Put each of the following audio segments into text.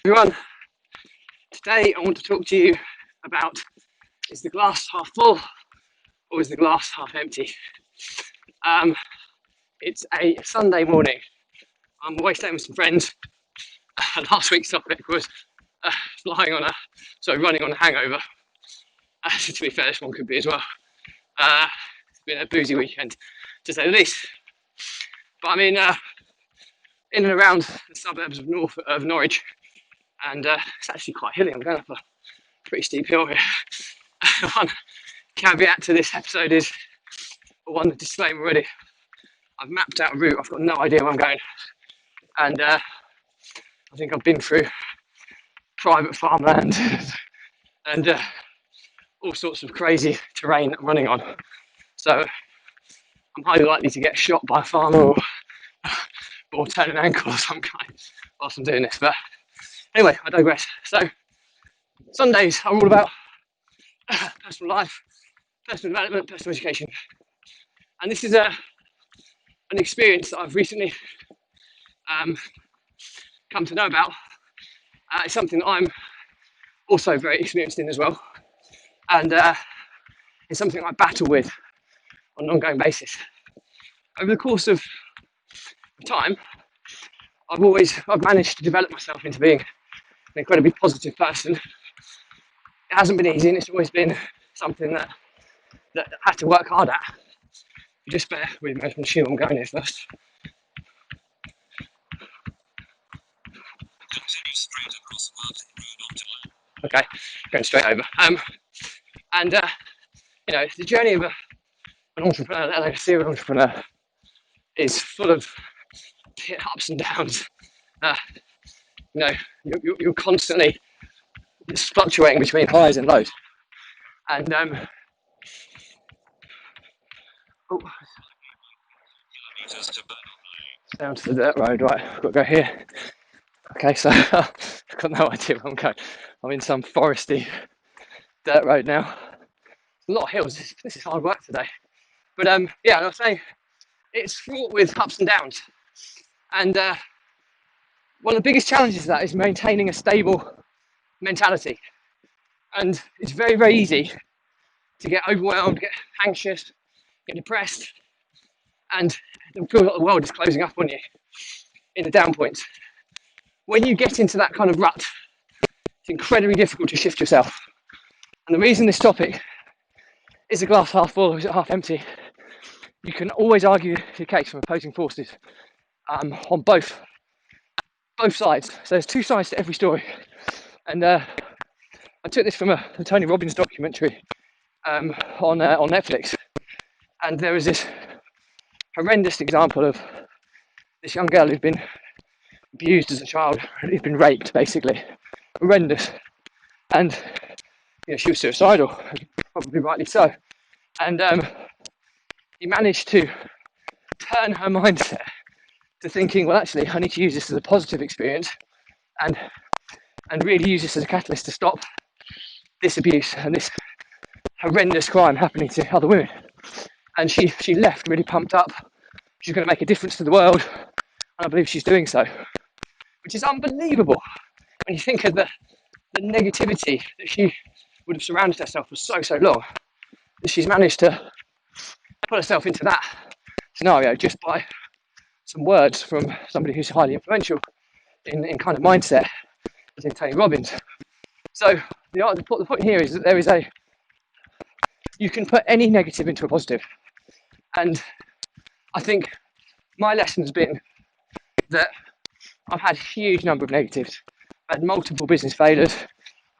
Everyone, today I want to talk to you about, is the glass half full or is the glass half empty? It's a Sunday morning. I'm away staying with some friends. Last week's topic was running on a hangover. To be fair, this one could be as well. It's been a boozy weekend, to say the least. But I'm in and around the suburbs of Norwich, and it's actually quite hilly. I'm going up a pretty steep hill here. One caveat to this episode is, one disclaimer already, I've mapped out a route, I've got no idea where I'm going, and I think I've been through private farmland and all sorts of crazy terrain that I'm running on, so I'm highly likely to get shot by a farmer or turn an ankle of some kind whilst I'm doing this. But anyway, I digress. So Sundays are all about personal life, personal development, personal education, and this is an experience that I've recently come to know about. It's something that I'm also very experienced in as well, and it's something I battle with on an ongoing basis. Over the course of time, I've managed to develop myself into being an incredibly positive person. It hasn't been easy, and it's always been something that I had to work hard at. Just bear with me, I'm sure I'm going here first. Okay, going straight over. And the journey of an entrepreneur, like a serial entrepreneur, is full of ups and downs. You're constantly fluctuating between highs and lows. And down to the dirt road, right? I've got to go here. Okay, so I've got no idea where I'm going. I'm in some foresty dirt road now. A lot of hills. This is hard work today. But I was saying, it's fraught with ups and downs. And one of the biggest challenges of that is maintaining a stable mentality. And it's very, very easy to get overwhelmed, get anxious, get depressed, and feel like the world is closing up on you in the down points. When you get into that kind of rut, it's incredibly difficult to shift yourself. And the reason this topic is a glass half full or is it half empty, you can always argue your case from opposing forces on both sides. So there's two sides to every story. And I took this from a Tony Robbins documentary on Netflix. And there was this horrendous example of this young girl who'd been abused as a child, who'd been raped, basically. Horrendous. And she was suicidal, probably rightly so. And he managed to turn her mindset to thinking, well, actually, I need to use this as a positive experience and really use this as a catalyst to stop this abuse and this horrendous crime happening to other women. And she left really pumped up. She's going to make a difference to the world, and I believe she's doing so, which is unbelievable when you think of the negativity that she would have surrounded herself for so long. She's managed to put herself into that scenario just by some words from somebody who's highly influential in kind of mindset, as in Tony Robbins. So the point here is that you can put any negative into a positive. And I think my lesson has been that I've had a huge number of negatives. I've had multiple business failures.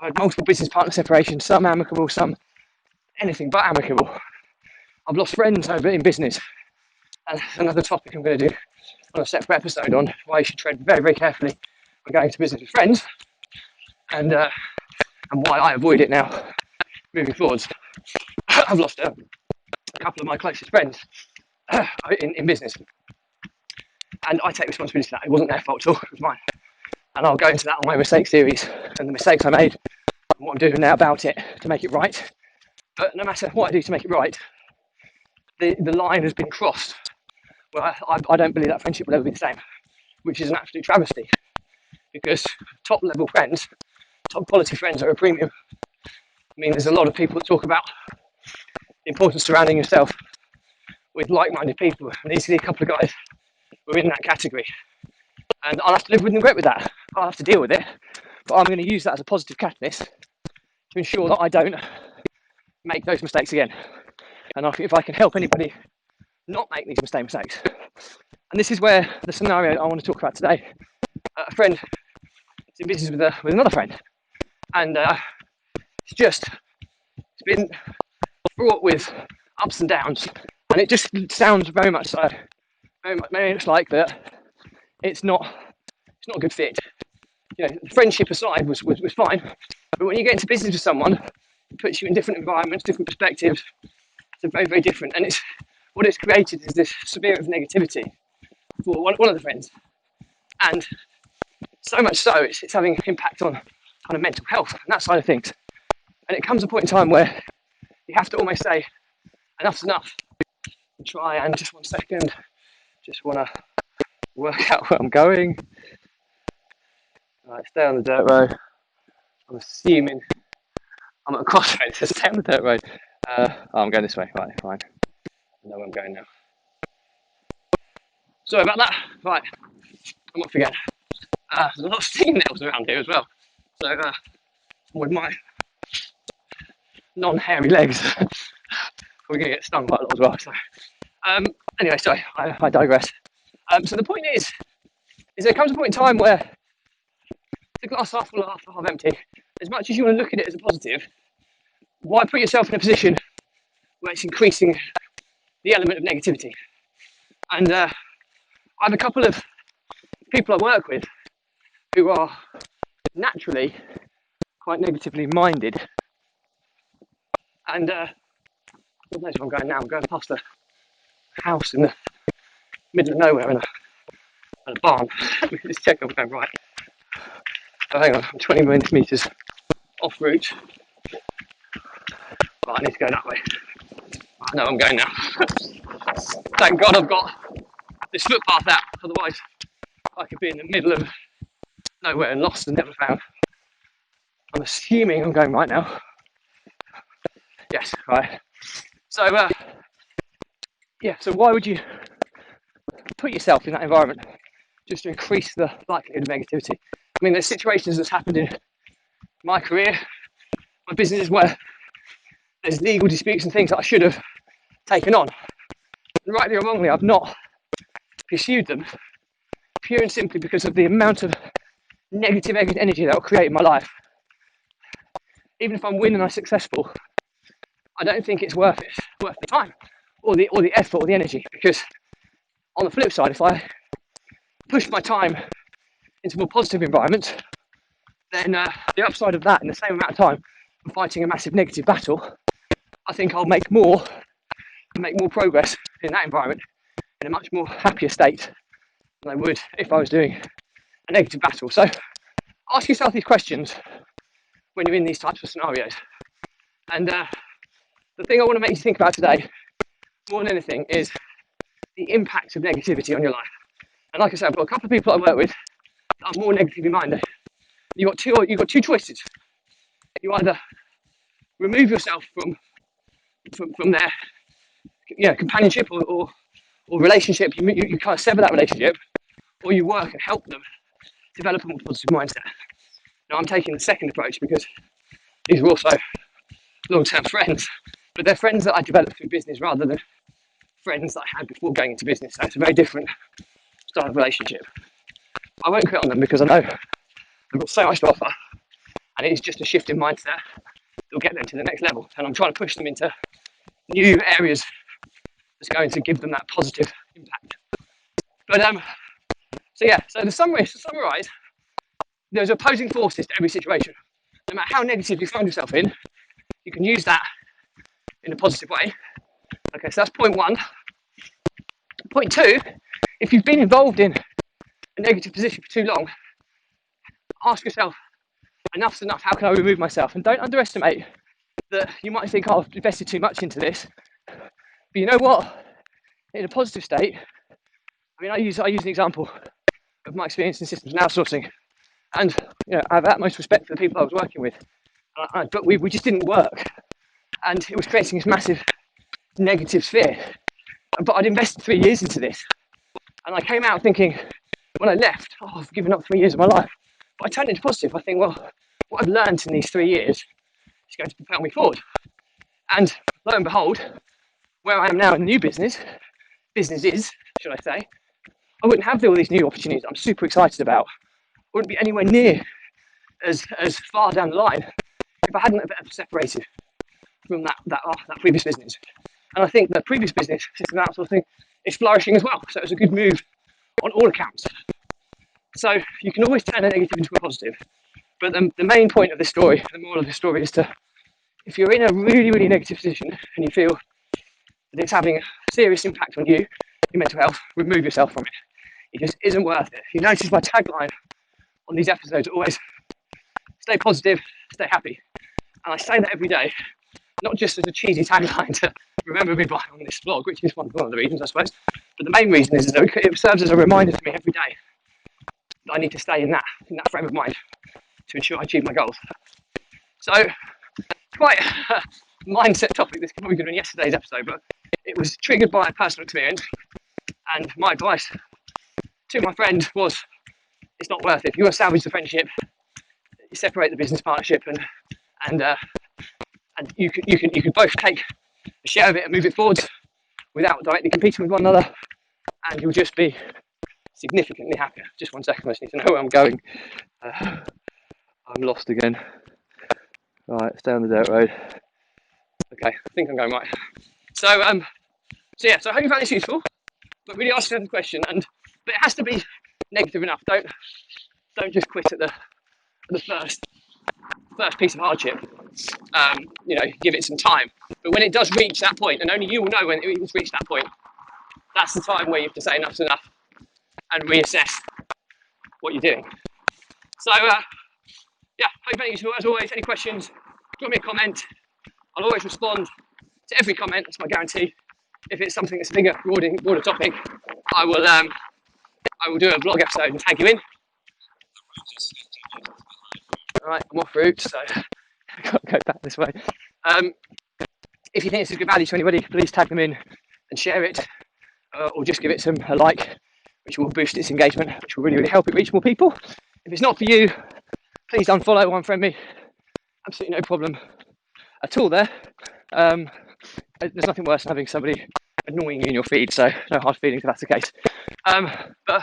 I've had multiple business partner separations, some amicable, some anything but amicable. I've lost friends over in business. And another topic I'm going to do on a separate episode on why you should tread very, very carefully when going to business with friends, and why I avoid it now moving forwards. I've lost a couple of my closest friends in business, and I take responsibility for that. It wasn't their fault at all, it was mine. And I'll go into that on my mistake series and the mistakes I made and what I'm doing now about it to make it right. But no matter what I do to make it right, the line has been crossed. Well, I don't believe that friendship will ever be the same, which is an absolute travesty. because top level friends, top quality friends are a premium. I mean, there's a lot of people that talk about the importance of surrounding yourself with like-minded people, and these are a couple of guys who are in that category. And I'll have to live with and regret with that. I'll have to deal with it, but I'm going to use that as a positive catalyst to ensure that I don't make those mistakes again. And if I can help anybody not make these mistakes, and this is where the scenario I want to talk about today. A friend is in business with another friend, and it's been fraught with ups and downs, and it just sounds very much like that. It's not a good fit. You know, friendship aside was fine, but when you get into business with someone, it puts you in different environments, different perspectives. It's very, very different, and what it's created is this severe of negativity for one of the friends, and so much so it's having an impact on kind of mental health and that side of things. And it comes a point in time where you have to almost say enough's enough and try and just 1 second, just want to work out where I'm going. Right, stay on the dirt road. I'm assuming I'm at a crossroads, so stay on the dirt road. I'm going this way. Right, fine. I know where I'm going now. Sorry about that. Right, I'm off again. There's a lot of fingernails around here as well. So with my non-hairy legs, we're going to get stung quite a lot as well. So anyway, sorry, I digress. So the point is there comes a point in time where the glass half full or half empty. As much as you want to look at it as a positive, why put yourself in a position where it's increasing the element of negativity? And I have a couple of people I work with who are naturally quite negatively minded. And God knows where I'm going now. I'm going past a house in the middle of nowhere and a barn. Let me just check I'm going right. Oh, hang on, I'm 20 metres off route. Right, I need to go that way. I know I'm going now. Thank God I've got this footpath out, otherwise I could be in the middle of nowhere and lost and never found. I'm assuming I'm going right now. Yes, right. So, so why would you put yourself in that environment just to increase the likelihood of negativity? I mean, there's situations that's happened in my career, my businesses, where there's legal disputes and things that I should have taken on. And rightly or wrongly, I've not pursued them, pure and simply because of the amount of negative energy that will create in my life. Even if I'm winning and I'm successful, I don't think it's worth the time or the effort or the energy, because on the flip side, if I push my time into more positive environments, then the upside of that in the same amount of time of fighting a massive negative battle, I think I'll make more progress in that environment in a much more happier state than I would if I was doing a negative battle. So ask yourself these questions when you're in these types of scenarios. And the thing I want to make you think about today, more than anything, is the impact of negativity on your life. And like I said, I've got a couple of people I work with that are more negatively minded. You've got two choices. You either remove yourself from their companionship or relationship, you kind of sever that relationship, or you work and help them develop a more positive mindset. Now, I'm taking the second approach because these are also long-term friends, but they're friends that I developed through business rather than friends that I had before going into business. So it's a very different style of relationship. I won't quit on them because I know they've got so much to offer, and it is just a shift in mindset that will get them to the next level. And I'm trying to push them into new areas that's going to give them that positive impact. But so to summarise, there's opposing forces to every situation. No matter how negative you find yourself in, you can use that in a positive way. Okay, so that's point one. Point two, if you've been involved in a negative position for too long, ask yourself, enough's enough, how can I remove myself? And don't underestimate that you might think, I've invested too much into this. But you know what? In a positive state, I mean, I use an example of my experience in systems and outsourcing. And I have utmost respect for the people I was working with, but we just didn't work, and it was creating this massive negative sphere. But I'd invested 3 years into this, and I came out thinking, when I left, I've given up 3 years of my life. But I turned it into positive. I think, well, what I've learned in these 3 years is going to propel me forward. And lo and behold, where I am now in the new businesses, should I say, I wouldn't have all these new opportunities I'm super excited about. I wouldn't be anywhere near as far down the line if I hadn't separated from that previous business. And I think the previous business, system outsourcing, is flourishing as well. So it was a good move on all accounts. So you can always turn a negative into a positive. But the main point of this story, the moral of this story, is to, if you're in a really, really negative position and you feel that it's having a serious impact on you, your mental health, remove yourself from it. It just isn't worth it. You notice my tagline on these episodes always, stay positive, stay happy. And I say that every day, not just as a cheesy tagline to remember me by on this vlog, which is one of the reasons, I suppose, but the main reason is that it serves as a reminder to me every day that I need to stay in that frame of mind to ensure I achieve my goals. So, quite a mindset topic. This could probably have been yesterday's episode, but it was triggered by a personal experience, and my advice to my friend was, it's not worth it. If you want to salvage the friendship, you separate the business partnership, and you could both take a share of it and move it forwards without directly competing with one another, and you'll just be significantly happier. Just 1 second, I just need to know where I'm going. I'm lost again. Right, stay on the dirt road. Okay, I think I'm going right. So I hope you found this useful, but really ask yourself the question, but it has to be negative enough. Don't just quit at the first piece of hardship. Give it some time. But when it does reach that point, and only you will know when it's reached that point, that's the time where you have to say enough's enough and reassess what you're doing. So, hope you found it useful. As always, any questions, drop me a comment. I'll always respond to every comment, that's my guarantee. If it's something that's a bigger, broader topic, I will do a vlog episode and tag you in. Alright, I'm off route, so I've got to go back this way. If you think it's a good value to anybody, please tag them in and share it, or just give it a like, which will boost its engagement, which will really, really help it reach more people. If it's not for you, please unfollow or unfriend me. Absolutely no problem at all there. There's nothing worse than having somebody annoying you in your feed, so no hard feelings if that's the case. But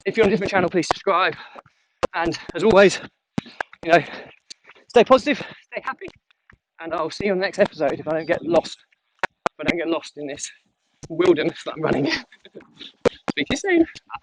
if you're on a different channel, please subscribe. And as always, stay positive, stay happy, and I'll see you on the next episode if I don't get lost in this wilderness that I'm running. Speak to you soon. Bye.